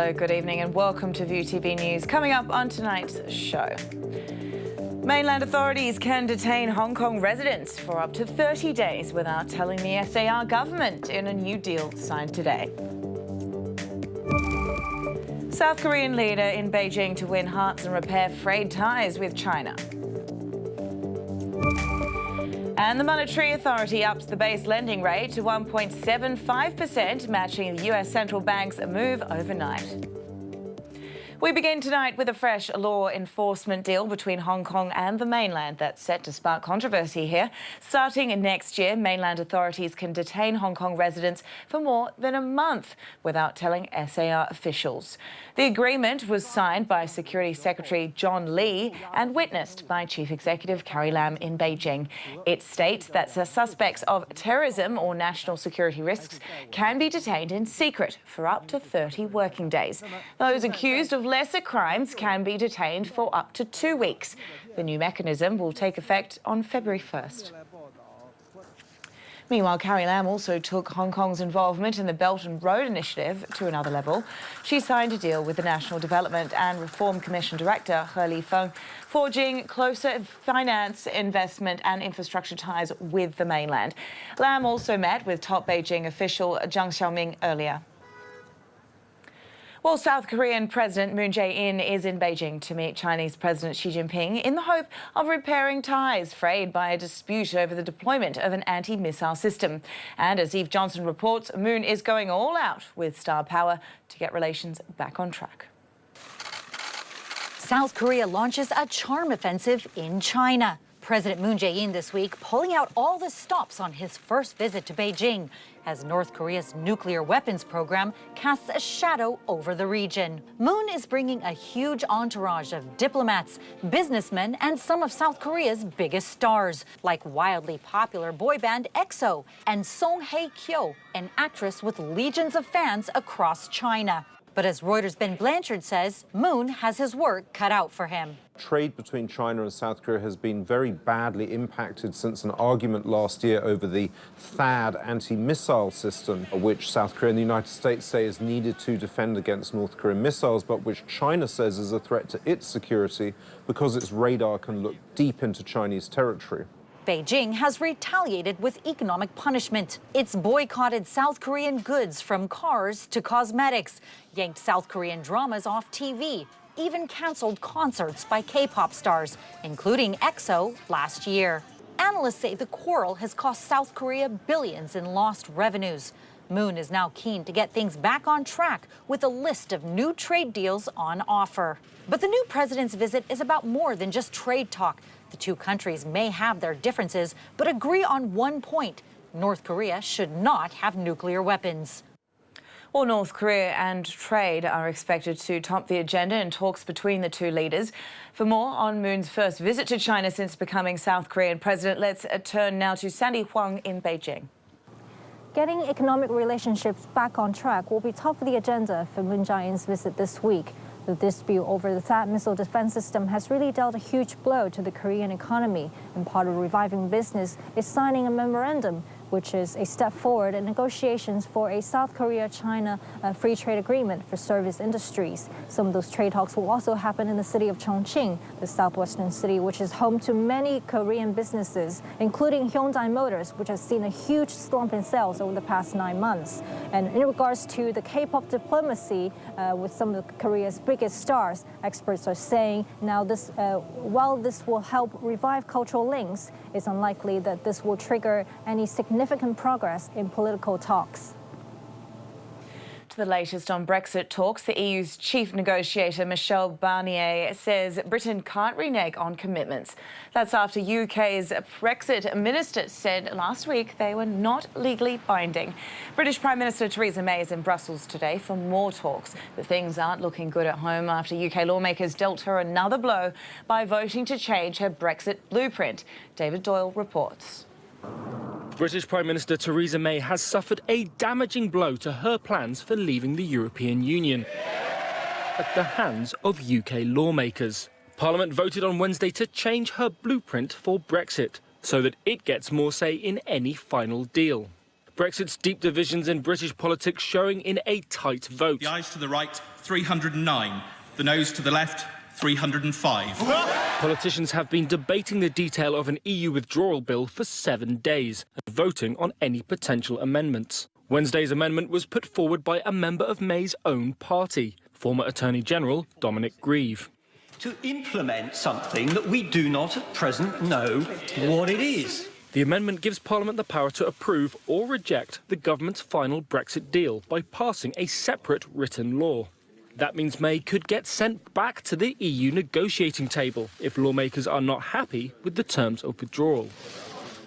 Hello, good evening and welcome to View TV News. Coming up on tonight's show. Mainland authorities can detain Hong Kong residents for up to 30 days without telling the SAR government in a new deal signed today. South Korean leader in Beijing to win hearts and repair frayed ties with China. And the Monetary Authority ups the base lending rate to 1.75%, matching the US central bank's move overnight. We begin tonight with a fresh law enforcement deal between Hong Kong and the mainland that's set to spark controversy here. Starting next year, mainland authorities can detain Hong Kong residents for more than a month without telling SAR officials. The agreement was signed by Security Secretary John Lee and witnessed by Chief Executive Carrie Lam in Beijing. It states that suspects of terrorism or national security risks can be detained in secret for up to 30 working days. Those accused of lesser crimes can be detained for up to 2 weeks. The new mechanism will take effect on February 1st. Meanwhile, Carrie Lam also took Hong Kong's involvement in the Belt and Road Initiative to another level. She signed a deal with the National Development and Reform Commission Director, He Lifeng, forging closer finance, investment and infrastructure ties with the mainland. Lam also met with top Beijing official Jiang Xiaoming earlier. Well, South Korean President Moon Jae-in is in Beijing to meet Chinese President Xi Jinping in the hope of repairing ties frayed by a dispute over the deployment of an anti-missile system. And as Eve Johnson reports, Moon is going all out with star power to get relations back on track. South Korea launches a charm offensive in China. President Moon Jae-in this week pulling out all the stops on his first visit to Beijing as North Korea's nuclear weapons program casts a shadow over the region. Moon is bringing a huge entourage of diplomats, businessmen, and some of South Korea's biggest stars, like wildly popular boy band EXO and Song Hye-kyo, an actress with legions of fans across China. But as Reuters' Ben Blanchard says, Moon has his work cut out for him. Trade between China and South Korea has been very badly impacted since an argument last year over the THAAD anti-missile system, which South Korea and the United States say is needed to defend against North Korean missiles, but which China says is a threat to its security because its radar can look deep into Chinese territory. Beijing has retaliated with economic punishment. It's boycotted South Korean goods from cars to cosmetics, yanked South Korean dramas off TV, even canceled concerts by K-pop stars, including EXO last year. Analysts say the quarrel has cost South Korea billions in lost revenues. Moon is now keen to get things back on track with a list of new trade deals on offer. But the new president's visit is about more than just trade talk. The two countries may have their differences, but agree on one point: North Korea should not have nuclear weapons. Well, North Korea and trade are expected to top the agenda in talks between the two leaders. For more on Moon's first visit to China since becoming South Korean president, let's turn now to Sandy Huang in Beijing. Getting economic relationships back on track will be top of the agenda for Moon Jae-in's visit this week. The dispute over the THAAD missile defense system has really dealt a huge blow to the Korean economy, and part of reviving business is signing a memorandum, which is a step forward in negotiations for a South Korea-China free trade agreement for service industries. Some of those trade talks will also happen in the city of Chongqing, the southwestern city, which is home to many Korean businesses, including Hyundai Motors, which has seen a huge slump in sales over the past 9 months. And in regards to the K-pop diplomacy with some of Korea's biggest stars, experts are saying now this, while this will help revive cultural links, it's unlikely that this will trigger any significant progress in political talks. To the latest on Brexit talks, the EU's chief negotiator Michel Barnier says Britain can't renege on commitments. That's after UK's Brexit minister said last week they were not legally binding. British Prime Minister Theresa May is in Brussels today for more talks, but things aren't looking good at home after UK lawmakers dealt her another blow by voting to change her Brexit blueprint. David Doyle reports. British Prime Minister Theresa May has suffered a damaging blow to her plans for leaving the European Union at the hands of UK lawmakers. Parliament voted on Wednesday to change her blueprint for Brexit so that it gets more say in any final deal. Brexit's deep divisions in British politics showing in a tight vote. The ayes to the right, 309. The noes to the left, 305. Politicians have been debating the detail of an EU withdrawal bill for 7 days and voting on any potential amendments. Wednesday's amendment was put forward by a member of May's own party, former Attorney General Dominic Grieve. To implement something that we do not at present know what it is. The amendment gives Parliament the power to approve or reject the government's final Brexit deal by passing a separate written law. That means May could get sent back to the EU negotiating table if lawmakers are not happy with the terms of withdrawal.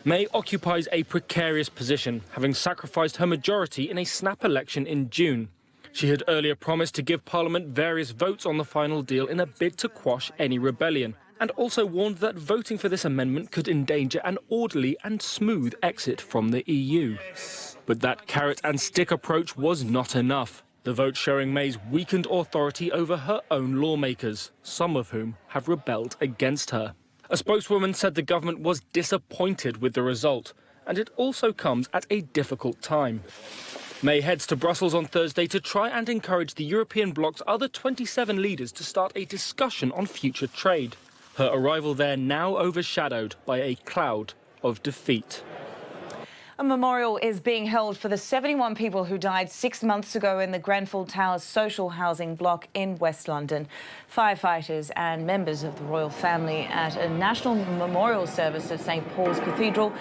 May occupies a precarious position, having sacrificed her majority in a snap election in June. She had earlier promised to give Parliament various votes on the final deal in a bid to quash any rebellion, and also warned that voting for this amendment could endanger an orderly and smooth exit from the EU. But that carrot and stick approach was not enough. The vote showing May's weakened authority over her own lawmakers, some of whom have rebelled against her. A spokeswoman said the government was disappointed with the result, and it also comes at a difficult time. May heads to Brussels on Thursday to try and encourage the European bloc's other 27 leaders to start a discussion on future trade. Her arrival there now overshadowed by a cloud of defeat. A memorial is being held for the 71 people who died 6 months ago in the Grenfell Towers social housing block in West London. Firefighters and members of the royal family at a national memorial service at St Paul's Cathedral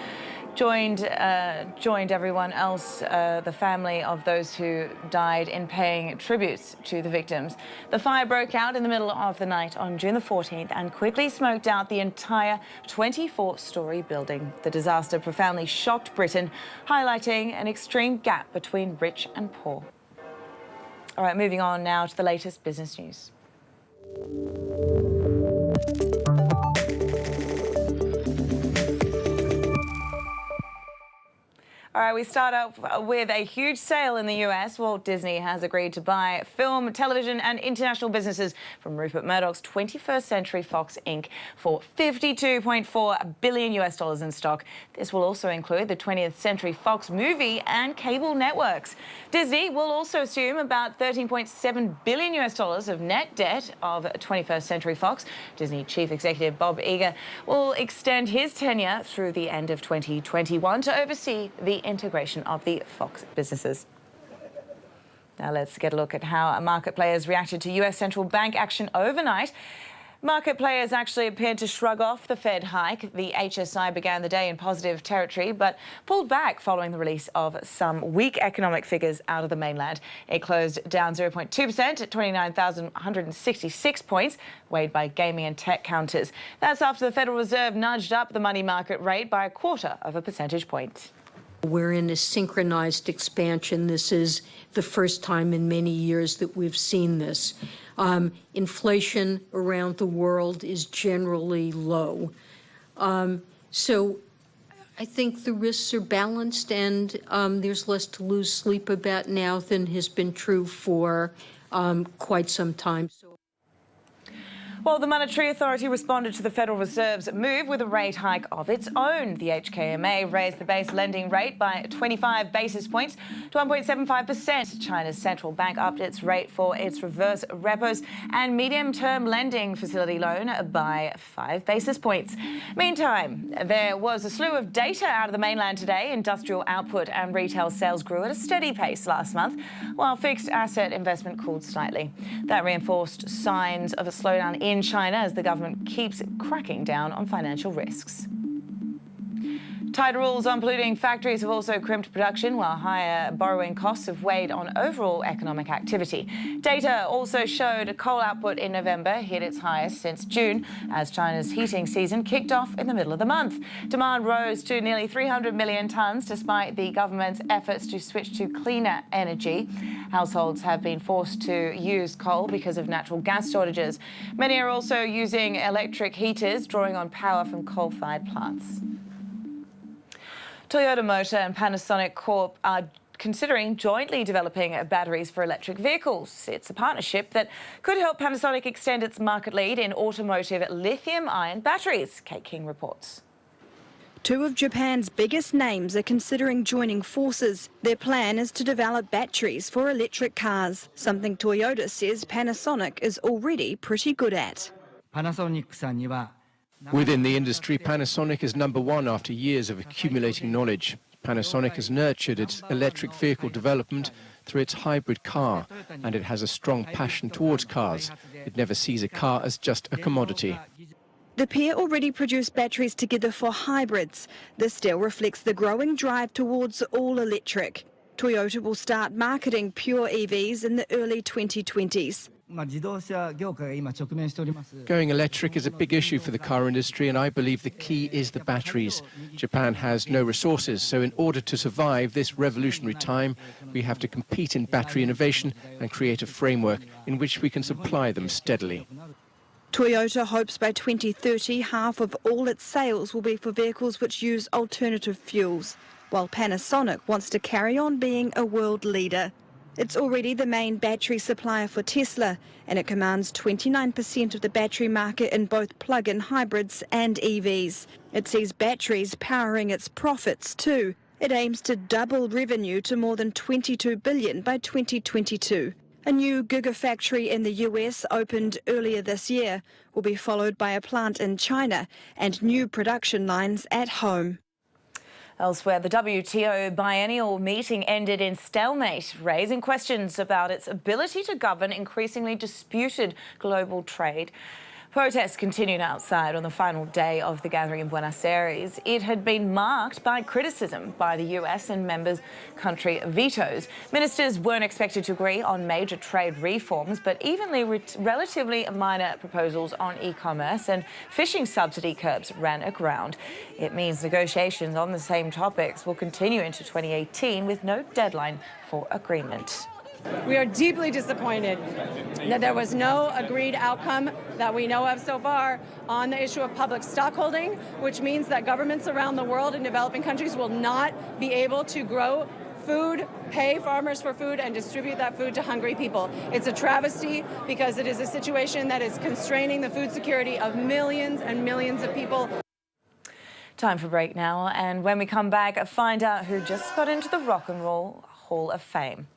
joined everyone else, the family of those who died, in paying tributes to the victims. The fire broke out in the middle of the night on June the 14th and quickly smoked out the entire 24-storey building. The disaster profoundly shocked Britain, highlighting an extreme gap between rich and poor. All right, moving on now to the latest business news. All right, we start off with a huge sale in the US. Walt Disney has agreed to buy film, television and international businesses from Rupert Murdoch's 21st Century Fox Inc. for $52.4 billion in stock. This will also include the 20th Century Fox movie and cable networks. Disney will also assume about $13.7 billion of net debt of 21st Century Fox. Disney Chief Executive Bob Iger will extend his tenure through the end of 2021 to oversee the integration of the Fox businesses. Now let's get a look at how market players reacted to US central bank action overnight. Market players actually appeared to shrug off the Fed hike. The HSI began the day in positive territory but pulled back following the release of some weak economic figures out of the mainland. It closed down 0.2% at 29,166 points, weighed by gaming and tech counters. That's after the Federal Reserve nudged up the money market rate by 0.25 percentage point. We're in a synchronized expansion. This is the first time in many years that we've seen this. Inflation around the world is generally low. So I think the risks are balanced, and there's less to lose sleep about now than has been true for quite some time. Well, the Monetary Authority responded to the Federal Reserve's move with a rate hike of its own. The HKMA raised the base lending rate by 25 basis points to 1.75%. China's central bank upped its rate for its reverse repos and medium-term lending facility loan by 5 basis points. Meantime, there was a slew of data out of the mainland today. Industrial output and retail sales grew at a steady pace last month, while fixed asset investment cooled slightly. That reinforced signs of a slowdown in China as the government keeps cracking down on financial risks. Tighter rules on polluting factories have also crimped production, while higher borrowing costs have weighed on overall economic activity. Data also showed coal output in November hit its highest since June, as China's heating season kicked off in the middle of the month. Demand rose to nearly 300 million tonnes despite the government's efforts to switch to cleaner energy. Households have been forced to use coal because of natural gas shortages. Many are also using electric heaters, drawing on power from coal-fired plants. Toyota Motor and Panasonic Corp are considering jointly developing batteries for electric vehicles. It's a partnership that could help Panasonic extend its market lead in automotive lithium-ion batteries, Kate King reports. Two of Japan's biggest names are considering joining forces. Their plan is to develop batteries for electric cars, something Toyota says Panasonic is already pretty good at. Within the industry, Panasonic is number one after years of accumulating knowledge. Panasonic has nurtured its electric vehicle development through its hybrid car, and it has a strong passion towards cars. It never sees a car as just a commodity. The pair already produce batteries together for hybrids. This still reflects the growing drive towards all electric. Toyota will start marketing pure EVs in the early 2020s. Going electric is a big issue for the car industry, and I believe the key is the batteries. Japan has no resources, so in order to survive this revolutionary time, we have to compete in battery innovation and create a framework in which we can supply them steadily. Toyota hopes by 2030 half of all its sales will be for vehicles which use alternative fuels, while Panasonic wants to carry on being a world leader. It's already the main battery supplier for Tesla, and it commands 29% of the battery market in both plug-in hybrids and EVs. It sees batteries powering its profits too. It aims to double revenue to more than $22 billion by 2022. A new gigafactory in the US opened earlier this year, will be followed by a plant in China and new production lines at home. Elsewhere, the WTO biennial meeting ended in stalemate, raising questions about its ability to govern increasingly disputed global trade. Protests continued outside on the final day of the gathering in Buenos Aires. It had been marked by criticism by the US and member country vetoes. Ministers weren't expected to agree on major trade reforms, but evenly relatively minor proposals on e-commerce and fishing subsidy curbs ran aground. It means negotiations on the same topics will continue into 2018 with no deadline for agreement. We are deeply disappointed that there was no agreed outcome that we know of so far on the issue of public stockholding, which means that governments around the world in developing countries will not be able to grow food, pay farmers for food, and distribute that food to hungry people. It's a travesty because it is a situation that is constraining the food security of millions and millions of people. Time for a break now, and when we come back, find out who just got into the Rock and Roll Hall of Fame.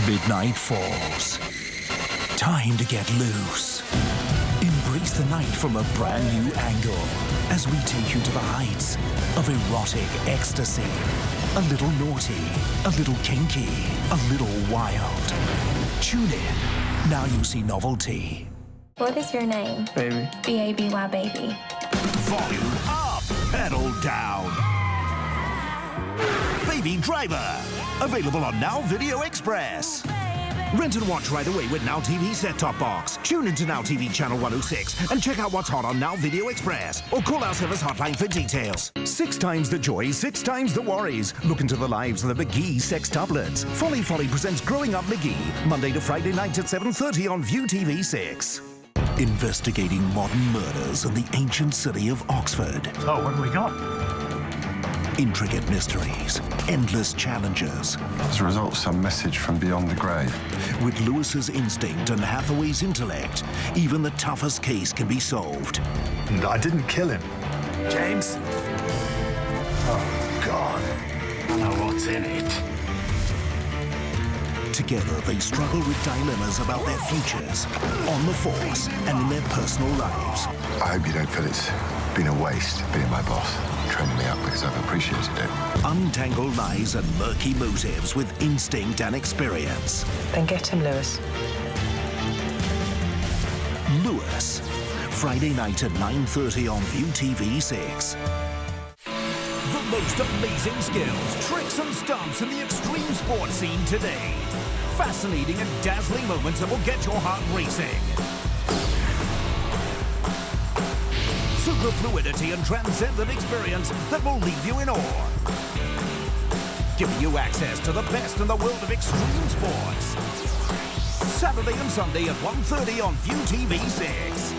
Midnight falls. Time to get loose. Embrace the night from a brand new angle as we take you to the heights of erotic ecstasy. A little naughty, a little kinky, a little wild. Tune in. Now you see novelty. What is your name? Baby. B-A-B-Y, baby. Volume up, pedal down. Baby Driver. Available on Now Video Express. Rent and watch right away with Now TV set-top box. Tune into Now TV channel 106 and check out what's hot on Now Video Express. Or call our service hotline for details. 6 times the joy, 6 times the worries. Look into the lives of the McGee sextuplets. Folly presents Growing Up McGee. Monday to Friday night at 7:30 on View TV 6. Investigating modern murders in the ancient city of Oxford. So, what have we got? Intricate mysteries, endless challenges. As a result of some message from beyond the grave. With Lewis's instinct and Hathaway's intellect, even the toughest case can be solved. I didn't kill him. James? Oh, God. I know what's in it. Together, they struggle with dilemmas about their futures, on the force, and in their personal lives. I hope you don't feel it's been a waste being my boss, training me up because I've appreciated it. Untangle lies and murky motives with instinct and experience. Then get him, Lewis. Lewis. Friday night at 9:30 on View TV 6. The most amazing skills, tricks and stunts in the extreme sports scene today. Fascinating and dazzling moments that will get your heart racing. Super fluidity and transcendent experience that will leave you in awe. Giving you access to the best in the world of extreme sports. Saturday and Sunday at 1:30 on View TV 6.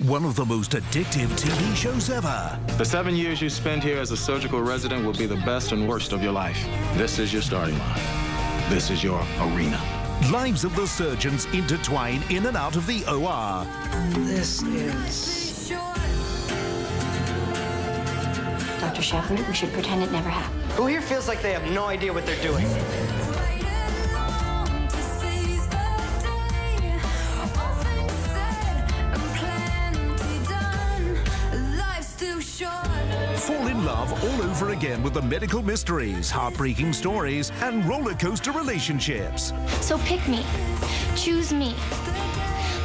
One of the most addictive TV shows ever. The 7 years you spend here as a surgical resident will be the best and worst of your life. This is your starting line. This is your arena. Lives of the surgeons intertwine in and out of the OR. This is... Dr. Shepard, we should pretend it never happened. Who here feels like they have no idea what they're doing? Fall in love all over again with the medical mysteries, heartbreaking stories, and roller coaster relationships. So pick me. Choose me.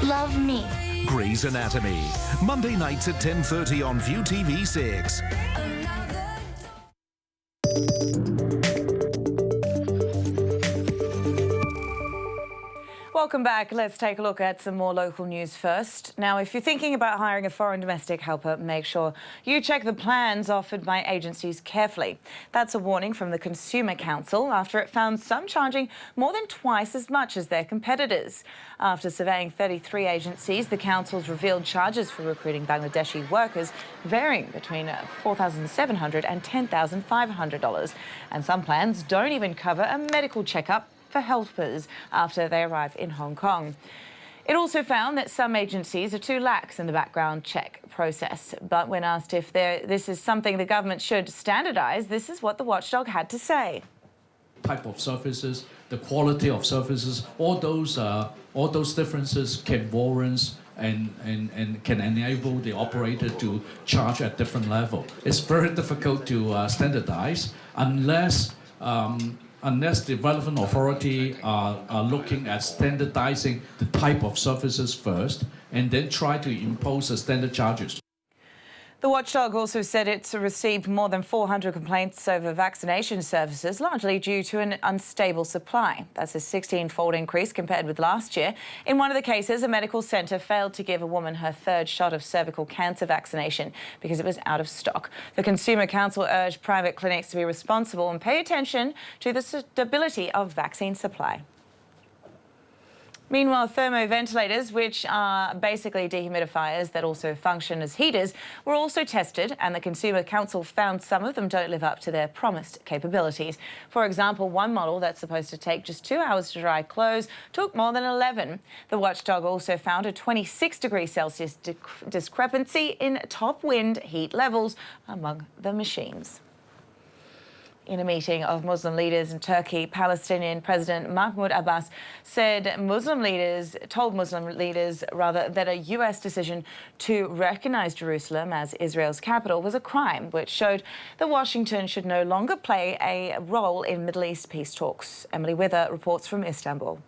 Love me. Grey's Anatomy. Monday nights at 10:30 on View TV 6. Welcome back. Let's take a look at some more local news first. Now, if you're thinking about hiring a foreign domestic helper, make sure you check the plans offered by agencies carefully. That's a warning from the Consumer Council after it found some charging more than twice as much as their competitors. After surveying 33 agencies, the council's revealed charges for recruiting Bangladeshi workers varying between $4,700 and $10,500. And some plans don't even cover a medical checkup for helpers after they arrive in Hong Kong. It also found that some agencies are too lax in the background check process. But when asked if this is something the government should standardise, this is what the watchdog had to say. Type of services, the quality of services, all those differences can warrant and can enable the operator to charge at different level. It's very difficult to standardise unless the relevant authority are looking at standardizing the type of services first and then try to impose the standard charges. The watchdog also said it's received more than 400 complaints over vaccination services, largely due to an unstable supply. That's a 16-fold increase compared with last year. In one of the cases, a medical centre failed to give a woman her third shot of cervical cancer vaccination because it was out of stock. The Consumer Council urged private clinics to be responsible and pay attention to the stability of vaccine supply. Meanwhile, thermoventilators, which are basically dehumidifiers that also function as heaters, were also tested, and the Consumer Council found some of them don't live up to their promised capabilities. For example, one model that's supposed to take just 2 hours to dry clothes took more than 11. The watchdog also found a 26 degrees Celsius discrepancy in top wind heat levels among the machines. In a meeting of Muslim leaders in Turkey, Palestinian President Mahmoud Abbas told Muslim leaders that a US decision to recognize Jerusalem as Israel's capital was a crime, which showed that Washington should no longer play a role in Middle East peace talks. Emily Wither reports from Istanbul.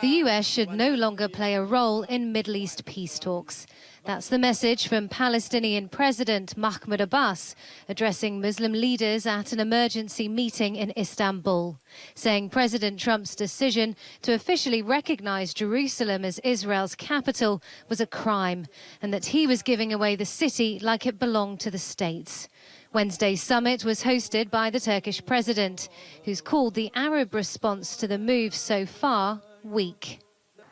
The US should no longer play a role in Middle East peace talks. That's the message from Palestinian President Mahmoud Abbas addressing Muslim leaders at an emergency meeting in Istanbul, saying President Trump's decision to officially recognize Jerusalem as Israel's capital was a crime and that he was giving away the city like it belonged to the states. Wednesday's summit was hosted by the Turkish president, who's called the Arab response to the move so far weak.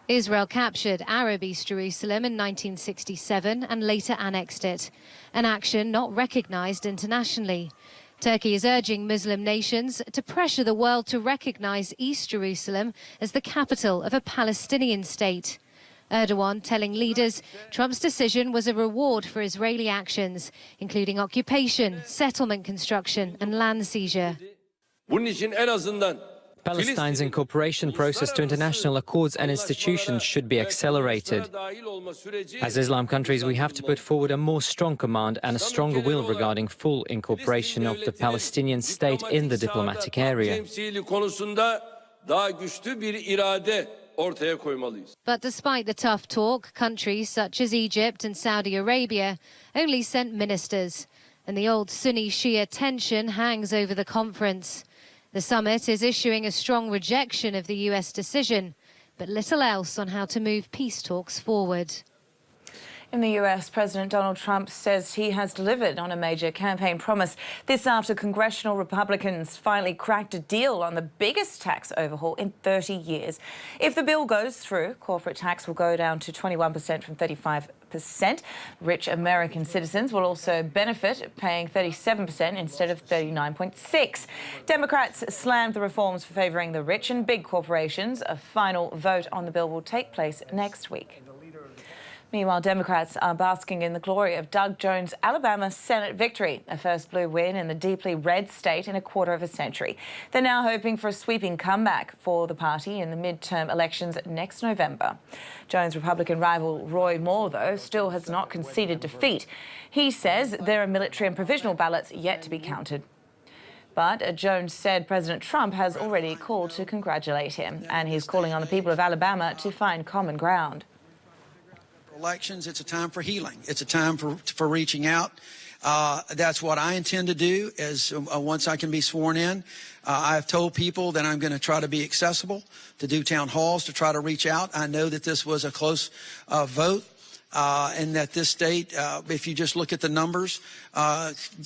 Israel captured Arab East Jerusalem in 1967 and later annexed it, an action not recognized internationally. Turkey is urging Muslim nations to pressure the world to recognize East Jerusalem as the capital of a Palestinian state. Erdogan telling leaders Trump's decision was a reward for Israeli actions, including occupation, settlement construction and land seizure. Palestine's incorporation process to international accords and institutions should be accelerated. As Islam countries, we have to put forward a more strong command and a stronger will regarding full incorporation of the Palestinian state in the diplomatic area. But despite the tough talk, countries such as Egypt and Saudi Arabia only sent ministers, and the old Sunni-Shia tension hangs over the conference. The summit is issuing a strong rejection of the US decision, but little else on how to move peace talks forward. In the US, President Donald Trump says he has delivered on a major campaign promise. This after congressional Republicans finally cracked a deal on the biggest tax overhaul in 30 years. If the bill goes through, corporate tax will go down to 21% from 35%. 38%. Rich American citizens will also benefit, paying 37% instead of 39.6%. Democrats slammed the reforms for favouring the rich and big corporations. A final vote on the bill will take place next week. Meanwhile, Democrats are basking in the glory of Doug Jones' Alabama Senate victory, a first blue win in the deeply red state in a quarter of a century. They're now hoping for a sweeping comeback for the party in the midterm elections next November. Jones' Republican rival Roy Moore, though, still has not conceded defeat. He says there are military and provisional ballots yet to be counted. But Jones said President Trump has already called to congratulate him, and he's calling on the people of Alabama to find common ground. Elections, it's a time for healing. It's a time for reaching out. That's what I intend to do as once I can be sworn in. I've told people that I'm going to try to be accessible, to do town halls, to try to reach out. I know that this was a close vote. And that this state, if you just look at the numbers,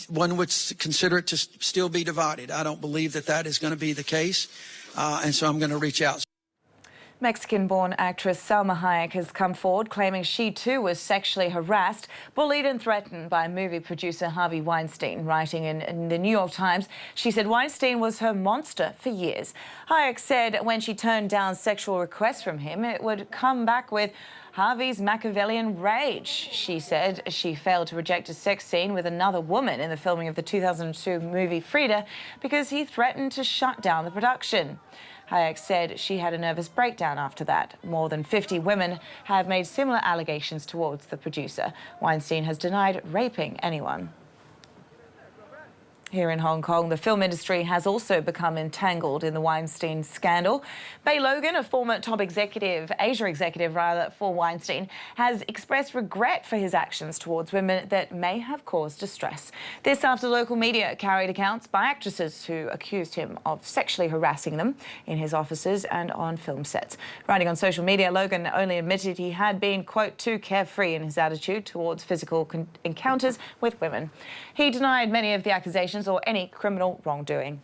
one would consider it to still be divided. I don't believe that that is going to be the case. And so I'm going to reach out. Mexican-born actress Salma Hayek has come forward claiming she too was sexually harassed, bullied and threatened by movie producer Harvey Weinstein. Writing in the New York Times, she said Weinstein was her monster for years. Hayek said when she turned down sexual requests from him, it would come back with Harvey's Machiavellian rage. She said she failed to reject a sex scene with another woman in the filming of the 2002 movie Frida because he threatened to shut down the production. Hayek said she had a nervous breakdown after that. More than 50 women have made similar allegations towards the producer. Weinstein has denied raping anyone. Here in Hong Kong, the film industry has also become entangled in the Weinstein scandal. Bey Logan, a former top executive, Asia executive rather, for Weinstein, has expressed regret for his actions towards women that may have caused distress. This after local media carried accounts by actresses who accused him of sexually harassing them in his offices and on film sets. Writing on social media, Logan only admitted he had been, quote, too carefree in his attitude towards physical encounters with women. He denied many of the accusations or any criminal wrongdoing.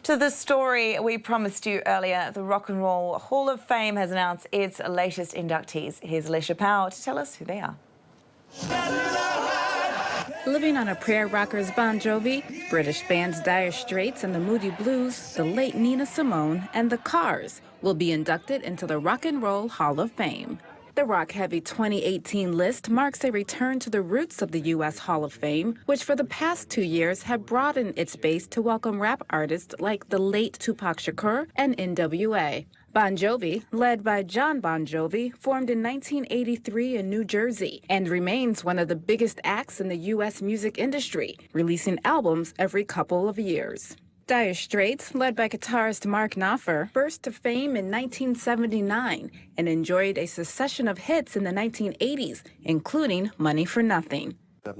To the story we promised you earlier, the Rock and Roll Hall of Fame has announced its latest inductees. Here's Alicia Powell to tell us who they are. Living on a Prayer Rockers Bon Jovi, British bands Dire Straits and the Moody Blues, the late Nina Simone, and the Cars will be inducted into the Rock and Roll Hall of Fame. The Rock Heavy 2018 list marks a return to the roots of the U.S. Hall of Fame, which for the past 2 years have broadened its base to welcome rap artists like the late Tupac Shakur and NWA. Bon Jovi, led by John Bon Jovi, formed in 1983 in New Jersey and remains one of the biggest acts in the U.S. music industry, releasing albums every couple of years. Dire Straits, led by guitarist Mark Knopfler, burst to fame in 1979 and enjoyed a succession of hits in the 1980s, including Money for Nothing.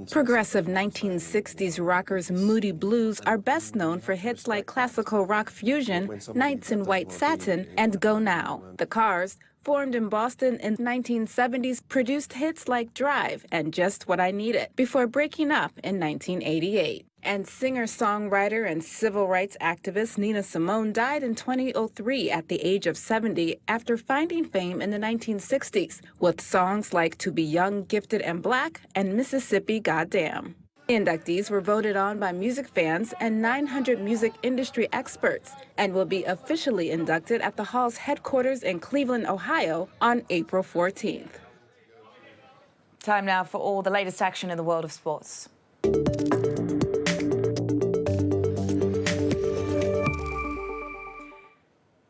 Progressive 1960s rockers Moody Blues are best known for hits like classical rock fusion, Nights in White Satin, and Go Now. The Cars, formed in Boston in the 1970s, produced hits like Drive and Just What I Needed before breaking up in 1988. And singer-songwriter and civil rights activist Nina Simone died in 2003 at the age of 70 after finding fame in the 1960s with songs like To Be Young, Gifted, and Black and Mississippi Goddamn. The inductees were voted on by music fans and 900 music industry experts and will be officially inducted at the Hall's headquarters in Cleveland, Ohio on April 14th. Time now for all the latest action in the world of sports.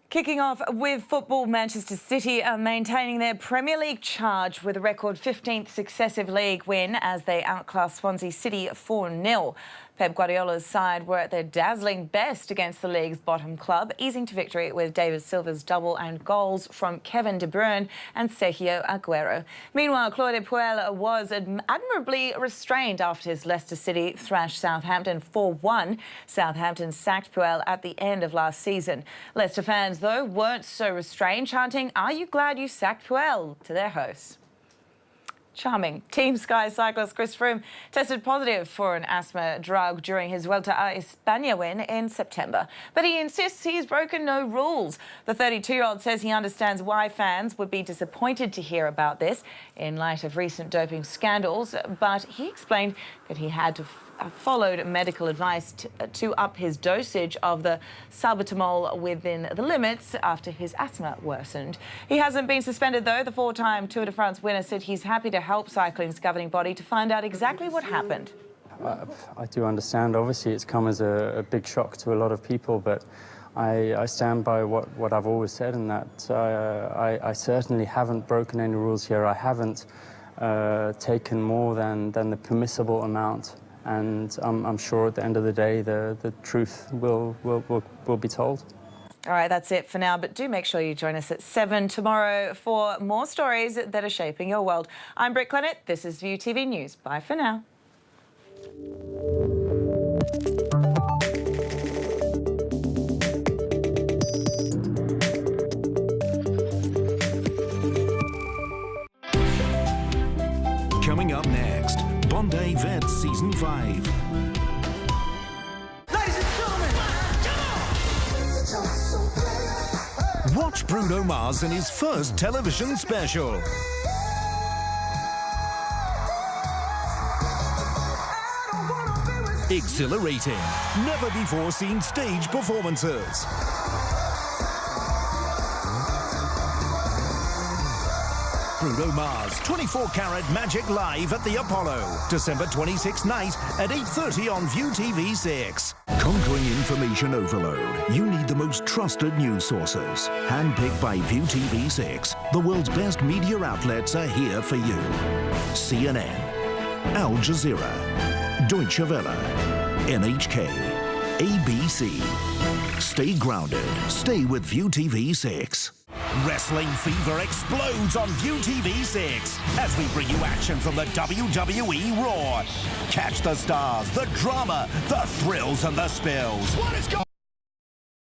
Kicking off with football, Manchester City are maintaining their Premier League charge with a record 15th successive league win as they outclassed Swansea City 4-0. Pep Guardiola's side were at their dazzling best against the league's bottom club, easing to victory with David Silva's double and goals from Kevin De Bruyne and Sergio Aguero. Meanwhile, Claude Puel was admirably restrained after his Leicester City thrashed Southampton 4-1. Southampton sacked Puel at the end of last season. Leicester fans, though, weren't so restrained, chanting, "Are you glad you sacked Puel?" to their hosts. Charming. Team Sky cyclist Chris Froome tested positive for an asthma drug during his Vuelta a España win in September. But he insists he's broken no rules. The 32-year-old says he understands why fans would be disappointed to hear about this in light of recent doping scandals, but he explained that he had to followed medical advice to up his dosage of the salbutamol within the limits after his asthma worsened. He hasn't been suspended, though. The four-time Tour de France winner said he's happy to help cycling's governing body to find out exactly what happened. I do understand. Obviously, it's come as a big shock to a lot of people, but I stand by what I've always said, and that I certainly haven't broken any rules here. I haven't taken more than the permissible amount. And I'm sure at the end of the day, the truth will be told. All right, that's it for now, but do make sure you join us at 7 tomorrow for more stories that are shaping your world. I'm Britt Clennett. This is View TV News. Bye for now. Coming up next, Bondi Vets Season 5. Watch Bruno Mars in his first television special. Exhilarating, never-before-seen stage performances. Bruno Mars, 24-Karat Magic Live at the Apollo. December 26th night at 8:30 on View TV6. Conquering information overload, you need the most trusted news sources. Handpicked by View TV6, the world's best media outlets are here for you. CNN, Al Jazeera, Deutsche Welle, NHK, ABC. Stay grounded. Stay with View TV6. Wrestling fever explodes on View TV6 as we bring you action from the WWE Raw. Catch the stars, the drama, the thrills, and the spills. What is going on?